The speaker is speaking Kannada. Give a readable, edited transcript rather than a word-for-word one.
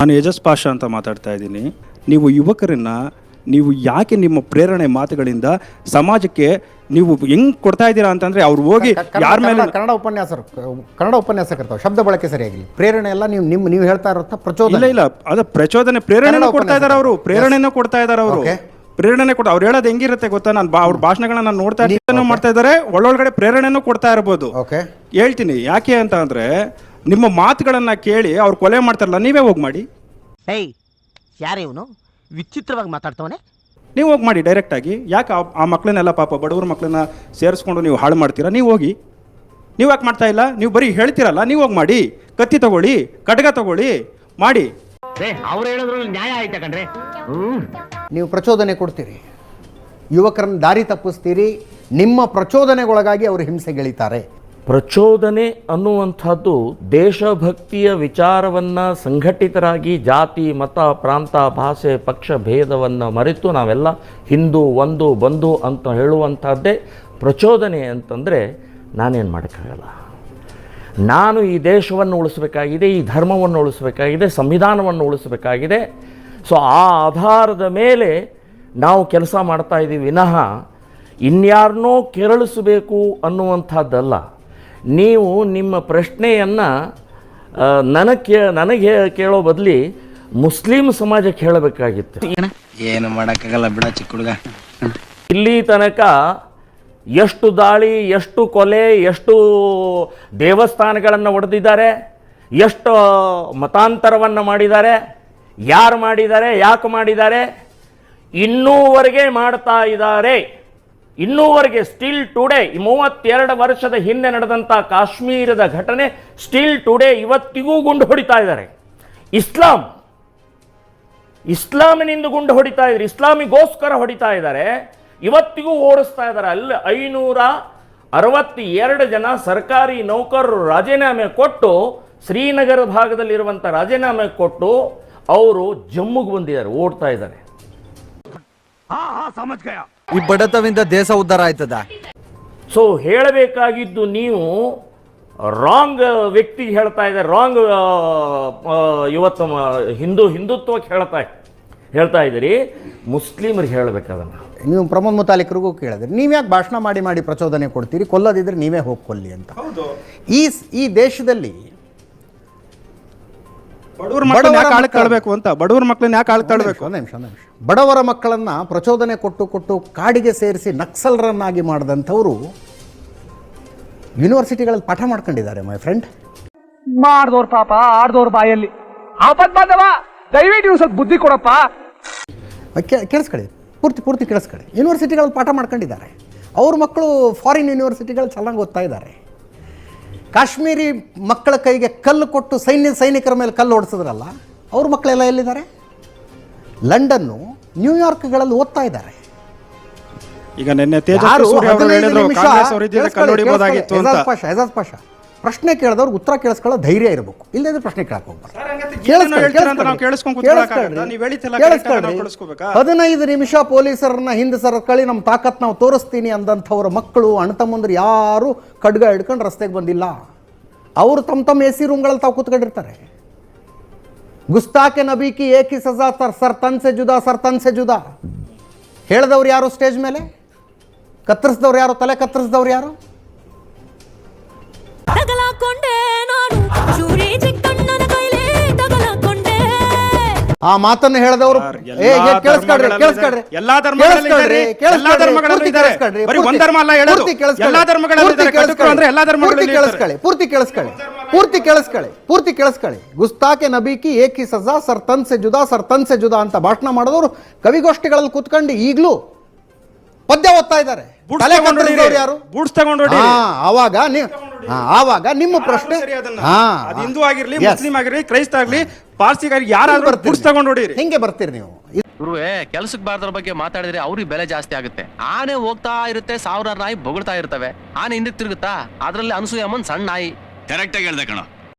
ನಾನು ಏಜಸ್ ಪಾಷಾ ಅಂತ ಮಾತಾಡ್ತಾ ಇದ್ದೀನಿ. ನೀವು ಯುವಕರನ್ನ ನೀವು ಯಾಕೆ ನಿಮ್ಮ ಪ್ರೇರಣೆ ಮಾತುಗಳಿಂದ ಸಮಾಜಕ್ಕೆ ನೀವು ಹೆಂಗ್ ಕೊಡ್ತಾ ಇದ್ದೀರಾ ಅಂತಂದ್ರೆ ಅವ್ರು ಹೋಗಿ ಯಾರ ಮೇಲೆ ಕನ್ನಡ ಉಪನ್ಯಾಸಕರು ಶಬ್ದ ಬಳಕೆ ಸರಿಯಾಗಿಲ್ಲ. ಪ್ರೇರಣೆ ಎಲ್ಲ ನೀವು ಹೇಳ್ತಾ ಇರೋ ಪ್ರಚೋದನೆ ಇಲ್ಲ ಅದು ಪ್ರಚೋದನೆ ಪ್ರೇರಣೆನೂ ಕೊಡ್ತಾ ಇದ್ದಾರೆ ಅವರು. ಪ್ರೇರಣೆನೂ ಕೊಡ್ತಾ ಇದ್ದಾರೆ ಅವರು. ಪ್ರೇರಣೆ ಕೊಟ್ಟು ಅವ್ರು ಹೇಳೋದು ಹೆಂಗಿರುತ್ತೆ ಗೊತ್ತಾ? ನಾನು ಅವ್ರ ಭಾಷಣಗಳನ್ನ ನಾನು ನೋಡ್ತಾ ಇರ್ತೀನಿ, ಮಾಡ್ತಾ ಇದ್ದಾರೆ. ಒಳ್ಳೊಳಗಡೆ ಪ್ರೇರಣೆನೂ ಕೊಡ್ತಾ ಇರ್ಬೋದು. ಹೇಳ್ತೀನಿ ಯಾಕೆ ಅಂತ ಅಂದ್ರೆ ನಿಮ್ಮ ಮಾತುಗಳನ್ನ ಕೇಳಿ ಅವ್ರು ಕೊಲೆ ಮಾಡ್ತಾರಲ್ಲ, ನೀವೇ ಹೋಗಿ ಮಾಡಿ. ಯಾರೇ ಇವನು ವಿಚಿತ್ರವಾಗಿ ಮಾತಾಡ್ತವನೆ? ನೀವು ಹೋಗಿ ಮಾಡಿ ಡೈರೆಕ್ಟ್ ಆಗಿ. ಯಾಕೆ ಆ ಮಕ್ಕಳನ್ನೆಲ್ಲ ಪಾಪ ಬಡವ್ರ ಮಕ್ಕಳನ್ನ ಸೇರಿಸ್ಕೊಂಡು ನೀವು ಹಾಳು ಮಾಡ್ತೀರಾ? ನೀವು ಹೋಗಿ. ನೀವು ಯಾಕೆ ಮಾಡ್ತಾ ಇಲ್ಲ? ನೀವು ಬರೀ ಹೇಳ್ತೀರಲ್ಲ, ನೀವು ಹೋಗಿ ಮಾಡಿ. ಕತ್ತಿ ತಗೊಳ್ಳಿ, ಖಡ್ಗ ತಗೊಳ್ಳಿ, ಮಾಡಿ. ಅವ್ರು ಹೇಳಿದ್ರಲ್ಲಿ ನ್ಯಾಯ ಆಯ್ತಾ ಕಣ್ರೆ? ನೀವು ಪ್ರಚೋದನೆ ಕೊಡ್ತೀರಿ, ಯುವಕರನ್ನ ದಾರಿ ತಪ್ಪಿಸ್ತೀರಿ. ನಿಮ್ಮ ಪ್ರಚೋದನೆಗೊಳಗಾಗಿ ಅವರು ಹಿಂಸೆಗೆಳಿತಾರೆ. ಪ್ರಚೋದನೆ ಅನ್ನುವಂಥದ್ದು ದೇಶಭಕ್ತಿಯ ವಿಚಾರವನ್ನು ಸಂಘಟಿತರಾಗಿ ಜಾತಿ ಮತ ಪ್ರಾಂತ ಭಾಷೆ ಪಕ್ಷ ಭೇದವನ್ನು ಮರೆತು ನಾವೆಲ್ಲ ಹಿಂದೂ ಒಂದು ಬಂಧು ಅಂತ ಹೇಳುವಂಥದ್ದೇ ಪ್ರಚೋದನೆ ಅಂತಂದರೆ ನಾನೇನು ಮಾಡೋಕ್ಕಾಗಲ್ಲ. ನಾನು ಈ ದೇಶವನ್ನು ಉಳಿಸಬೇಕಾಗಿದೆ, ಈ ಧರ್ಮವನ್ನು ಉಳಿಸಬೇಕಾಗಿದೆ, ಸಂವಿಧಾನವನ್ನು ಉಳಿಸಬೇಕಾಗಿದೆ. ಸೊ ಆ ಆಧಾರದ ಮೇಲೆ ನಾವು ಕೆಲಸ ಮಾಡ್ತಾ ಇದ್ದೀವಿ ವಿನಃ ಇನ್ಯಾರನ್ನೋ ಕೆರಳಿಸಬೇಕು ಅನ್ನುವಂಥದ್ದಲ್ಲ. ನೀವು ನಿಮ್ಮ ಪ್ರಶ್ನೆಯನ್ನು ನನಗೆ ಕೇಳೋ ಬದಲಿ ಮುಸ್ಲಿಂ ಸಮಾಜಕ್ಕೆ ಹೇಳಬೇಕಾಗಿತ್ತು. ಏನು ಮಾಡೋಕ್ಕಾಗಲ್ಲ ಬಿಡ ಚಿಕ್ಕ ಹುಡುಗ. ಇಲ್ಲಿ ತನಕ ಎಷ್ಟು ದಾಳಿ, ಎಷ್ಟು ಕೊಲೆ, ಎಷ್ಟು ದೇವಸ್ಥಾನಗಳನ್ನು ಒಡೆದಿದ್ದಾರೆ, ಎಷ್ಟು ಮತಾಂತರವನ್ನು ಮಾಡಿದ್ದಾರೆ, ಯಾರು ಮಾಡಿದ್ದಾರೆ, ಯಾಕೆ ಮಾಡಿದ್ದಾರೆ, ಇನ್ನೂವರೆಗೆ ಮಾಡ್ತಾ ಇದ್ದಾರೆ. ಇನ್ನೂವರೆಗೆ ಸ್ಟಿಲ್ ಟುಡೇ 32 ವರ್ಷದ ಹಿಂದೆ ನಡೆದಂಥ ಕಾಶ್ಮೀರದ ಘಟನೆ ಸ್ಟಿಲ್ ಟುಡೇ ಇವತ್ತಿಗೂ ಗುಂಡು ಹೊಡಿತಾ ಇದ್ದಾರೆ. ಇಸ್ಲಾಮಿನಿಂದ ಗುಂಡು ಹೊಡಿತಾ ಇದ್ದಾರೆ, ಇಸ್ಲಾಮಿಗೋಸ್ಕರ ಹೊಡಿತಾ ಇದ್ದಾರೆ, ಇವತ್ತಿಗೂ ಓಡಿಸ್ತಾ ಇದ್ದಾರೆ. ಅಲ್ಲಿ 562 ಜನ ಸರ್ಕಾರಿ ನೌಕರರು ರಾಜೀನಾಮೆ ಕೊಟ್ಟು, ಶ್ರೀನಗರ ಭಾಗದಲ್ಲಿರುವಂಥ ರಾಜೀನಾಮೆ ಕೊಟ್ಟು ಅವರು ಜಮ್ಮುಗೆ ಬಂದಿದ್ದಾರೆ, ಓಡ್ತಾ ಇದ್ದಾರೆ. ಈ ಬಡತವಿಂದ ದೇಶ ಉದ್ಧಾರ ಆಯ್ತದ? ಸೊ ಹೇಳಬೇಕಾಗಿದ್ದು ನೀವು ರಾಂಗ್ ವ್ಯಕ್ತಿಗೆ ಹೇಳ್ತಾ ಇದ್ದಾರೆ, ರಾಂಗ್ ಇವತ್ತು ಹಿಂದುತ್ವಕ್ಕೆ ಹೇಳ್ತಾ ಇದ್ದೀರಿ. ಮುಸ್ಲಿಮರಿಗೆ ಹೇಳಬೇಕಾದನ್ನು ನೀವು ಪ್ರಮೋದ್ ಮುತಾಲಿಕರಿಗೂ ಕೇಳಿದ್ರಿ, ನೀವು ಯಾಕೆ ಭಾಷಣ ಮಾಡಿ ಪ್ರಚೋದನೆ ಕೊಡ್ತೀರಿ? ಕೊಲ್ಲದಿದ್ರೆ ನೀವೇ ಹೋಗಿ ಕೊಲ್ಲಿ ಅಂತ. ಈ ದೇಶದಲ್ಲಿ ಬಡವ್ರ ಮಕ್ಕಳನ್ನ ಯಾಕೆ ಆಳಕ್ಕೆ ತಳ್ಳಬೇಕು ಅಂತ, ಬಡವ್ರ ಮಕ್ಕಳನ್ನ ಯಾಕೆ ಆಳಕ್ಕೆ ತಳ್ಳಬೇಕು? ಒಂದು ನಿಮಿಷ. ಬಡವರ ಮಕ್ಕಳನ್ನ ಪ್ರಚೋದನೆ ಕೊಟ್ಟು ಕಾಡಿಗೆ ಸೇರಿಸಿ ನಕ್ಸಲರನ್ನಾಗಿ ಮಾಡಿದಂಥವರು ಯೂನಿವರ್ಸಿಟಿಗಳಲ್ಲಿ ಪಾಠ ಮಾಡ್ಕೊಂಡಿದ್ದಾರೆ. ಮೈ ಫ್ರೆಂಡ್, ಮಾಡ್ದವ್ರ ಪಾಪ ಆಡ್ದವ್ರ ಬಾಯಲ್ಲಿ ಆಪತ್ ಬಾಂಧವ, ದಯವಿಟ್ಟು ನೀವು ಸ್ವಲ್ಪ ಬುದ್ಧಿ ಕೊಡಪ್ಪ. ಕೇಳಿಸ್ಕೊಳ್ಳಿ, ಪೂರ್ತಿ ಕೇಳಿಸ್ಕೊಳ್ಳಿ. ಯೂನಿವರ್ಸಿಟಿಗಳಲ್ಲಿ ಪಾಠ ಮಾಡ್ಕೊಂಡಿದ್ದಾರೆ. ಅವ್ರ ಮಕ್ಕಳು ಫಾರಿನ್ ಯೂನಿವರ್ಸಿಟಿಗಳು ಚೆನ್ನಾಗಿ ಓದ್ತಾ ಇದ್ದಾರೆ. ಕಾಶ್ಮೀರಿ ಮಕ್ಕಳ ಕೈಗೆ ಕಲ್ಲು ಕೊಟ್ಟು ಸೈನಿಕರ ಮೇಲೆ ಕಲ್ಲು ಹೊಡೆಸಿದ್ರಲ್ಲ, ಅವ್ರ ಮಕ್ಕಳೆಲ್ಲ ಎಲ್ಲಿದ್ದಾರೆ? ಲಂಡನ್ನು, ನ್ಯೂಯಾರ್ಕ್ಗಳಲ್ಲಿ ಓದ್ತಾ ಇದ್ದಾರೆ. ಈಗ ನಿನ್ನೆ ತೇಜಸ್ವಿ ಸೂರ್ಯ ಅವರು ಹೇಳಿದ್ರು ಕಾಂಗ್ರೆಸ್ ಅವರು ಇದ್ದಿದ್ರೆ ಕಲ್ಲು ಹೊಡಿಬೋದಾಗಿತ್ತು ಅಂತ. ಎಜಾಜ್ ಪಾಷಾ ಪ್ರಶ್ನೆ ಕೇಳಿದವ್ರು ಉತ್ತರ ಕೇಳಿಸ್ಕೊಳ್ಳೋ ಧೈರ್ಯ ಇರಬೇಕು. ಇಲ್ಲದ್ರೆ ಪ್ರಶ್ನೆ ಕೇಳಕ್ಕೆ ಹೋಗ್ಬಾರ್ದು. 15 ನಿಮಿಷ ಪೊಲೀಸರನ್ನ ಹಿಂದೆ ಸರ್ಕಳಿ ನಮ್ಮ ತಾಕತ್ ನಾವು ತೋರಿಸ್ತೀನಿ ಅಂದಂಥವ್ರ ಮಕ್ಕಳು ಅಣ್ಣತಮ್ಮಂದ್ರು ಯಾರು ಖಡ್ಗ ಹಿಡ್ಕೊಂಡು ರಸ್ತೆಗೆ ಬಂದಿಲ್ಲ. ಅವರು ತಮ್ಮ ಎ ಸಿ ರೂಮ್ಗಳಲ್ಲಿ ತಾವು ಕೂತ್ಕೊಂಡಿರ್ತಾರೆ. ಗುಸ್ತಾಕೆ ನಬಿ ಕಿ ಏಕ್ ಹಿ ಸಜಾ ಸರ್ ತನ್ ಸೆ ಜುದಾ ಹೇಳಿದವ್ರು ಯಾರು? ಸ್ಟೇಜ್ ಮೇಲೆ ಕತ್ತರಿಸಿದವ್ರು ಯಾರು? ತಲೆ ಕತ್ತರಿಸಿದವ್ರು ಯಾರು? ಆ ಮಾತನ್ನು ಹೇಳಿದವರು ಪೂರ್ತಿ ಕೇಳಿಸ್ಕೊಳ್ಳಿ. ಗುಸ್ತಾಕೆ ನಬಿ ಕಿ ಏಕ್ ಹಿ ಸಜಾ ಸರ್ ತನ್ ಸೆ ಜುದಾ ಅಂತ ಭಾಷಣ ಮಾಡಿದವರು ಕವಿಗೋಷ್ಠಿಗಳಲ್ಲಿ ಕೂತ್ಕೊಂಡು ಈಗಲೂ ಪದ್ಯ ಓದ್ತಾ ಇದ್ದಾರೆ. ಆವಾಗ ನಿಮ್ಮ ಪ್ರಶ್ನೆ, ಹಿಂದೂ ಆಗಿರ್ಲಿ, ಮುಸ್ಲಿಂ ಆಗಿರ್ಲಿ, ಕ್ರೈಸ್ತ ಆಗ್ಲಿ, ಪಾರ್ಸಿಗಾರಿ ಯಾರಾದ್ರೂ ತಗೊಂಡು ಹೊಡೀರಿ. ಹಿಂಗೆ ಬರ್ತೀರಿ ನೀವು. ಗುರುವೇ, ಕೆಲ್ಸಕ್ಕೆ ಬಾರ್ದ್ರ ಬಗ್ಗೆ ಮಾತಾಡಿದ್ರೆ ಅವ್ರಿಗೆ ಬೆಲೆ ಜಾಸ್ತಿ ಆಗುತ್ತೆ. ಆನೆ ಹೋಗ್ತಾ ಇರುತ್ತೆ, 1000 ನಾಯಿ ಬೊಗಳ್ತಾ ಇರ್ತವೆ. ಆನೆ ಹಿಂದಕ್ಕೆ ತಿರುಗುತ್ತಾ? ಅದ್ರಲ್ಲಿ ಅನಸೂಯಮ್ಮನ್ ಸಣ್ಣ ನಾಯಿ. ಕರೆಕ್ಟ್ ಆಗಿ ಹೇಳ್ದೆ ಕಣ.